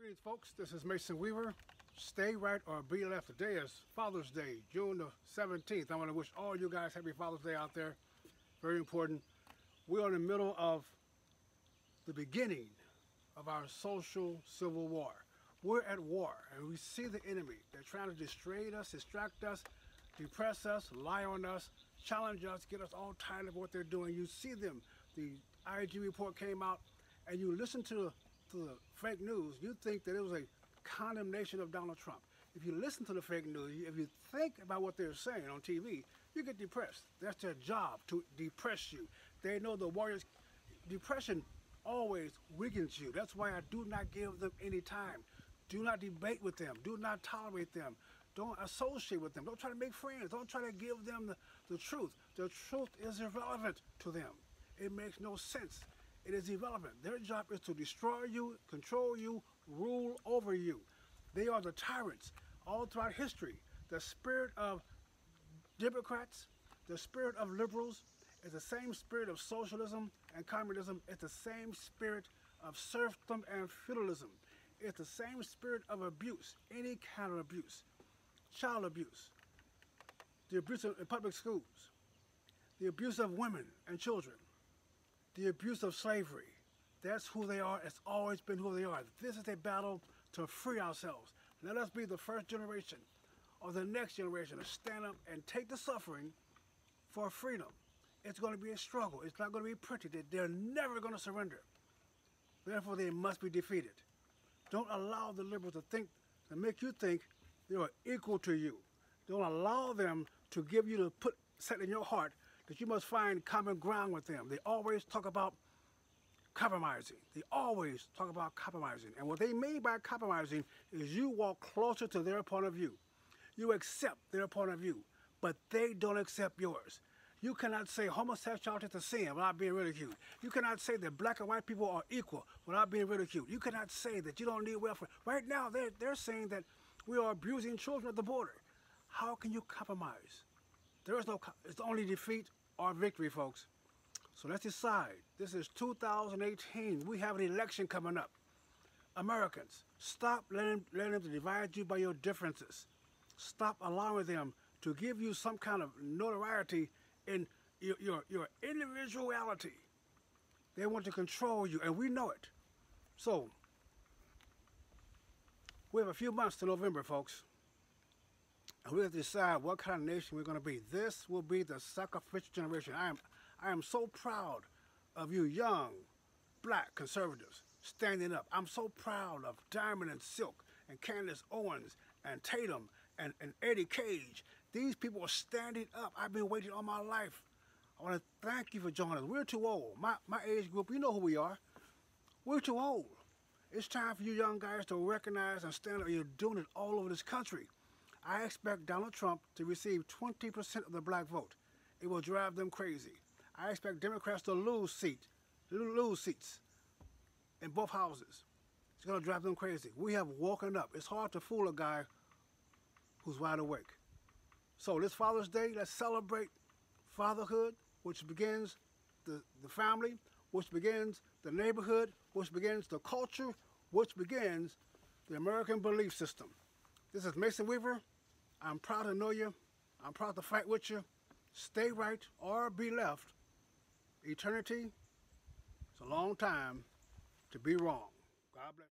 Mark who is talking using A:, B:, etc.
A: Greetings, folks. This is Mason Weaver. Stay right or be left. Today is Father's Day, June the 17th. I want to wish all you guys happy Father's Day out there. Very important. We are in the middle of the beginning of our social civil war. We're at war, and we see the enemy. They're trying to distract us, depress us, lie on us, challenge us, get us all tired of what they're doing. You see them. The IG report came out, and you listen to the fake news, you think that it was a condemnation of Donald Trump. If you listen to the fake news, if you think about what they're saying on TV, you get depressed. That's their job, to depress you. They know the warriors. Depression always weakens you. That's why I do not give them any time. Do not debate with them. Do not tolerate them. Don't associate with them. Don't try to make friends. Don't try to give them the truth. The truth is irrelevant to them. It makes no sense. It is irrelevant. Their job is to destroy you, control you, rule over you. They are the tyrants all throughout history. The spirit of Democrats, the spirit of liberals, is the same spirit of socialism and communism. It's the same spirit of serfdom and feudalism. It's the same spirit of abuse, any kind of abuse. Child abuse, the abuse in public schools, the abuse of women and children, the abuse of slavery. That's who they are. It's always been who they are. This is a battle to free ourselves. Let us be the first generation or the next generation to stand up and take the suffering for freedom. It's going to be a struggle. It's not going to be pretty. They're never going to surrender. Therefore, they must be defeated. Don't allow the liberals to make you think they are equal to you. Don't allow them to give you set in your heart that you must find common ground with them. They always talk about compromising. They always talk about compromising. And what they mean by compromising is you walk closer to their point of view. You accept their point of view, but they don't accept yours. You cannot say homosexuality is a sin without being ridiculed. You cannot say that black and white people are equal without being ridiculed. You cannot say that you don't need welfare. Right now, they're saying that we are abusing children at the border. How can you compromise? There is no, it's only defeat or victory, folks. So let's decide. This is 2018. We have an election coming up. Americans, stop letting them divide you by your differences. Stop allowing them to give you some kind of notoriety in your individuality. They want to control you, and we know it. So we have a few months to November, folks. And we have to decide what kind of nation we're going to be. This will be the sacrificial generation. I am so proud of you young black conservatives standing up. I'm so proud of Diamond and Silk and Candace Owens and Tatum and Eddie Cage. These people are standing up. I've been waiting all my life. I want to thank you for joining us. We're too old. My age group, you know who we are. We're too old. It's time for you young guys to recognize and stand up. You're doing it all over this country. I expect Donald Trump to receive 20% of the black vote. It will drive them crazy. I expect Democrats to lose seats in both houses. It's going to drive them crazy. We have woken up. It's hard to fool a guy who's wide awake. So this Father's Day, let's celebrate fatherhood, which begins the family, which begins the neighborhood, which begins the culture, which begins the American belief system. This is Mason Weaver. I'm proud to know you. I'm proud to fight with you. Stay right or be left. Eternity is a long time to be wrong. God bless.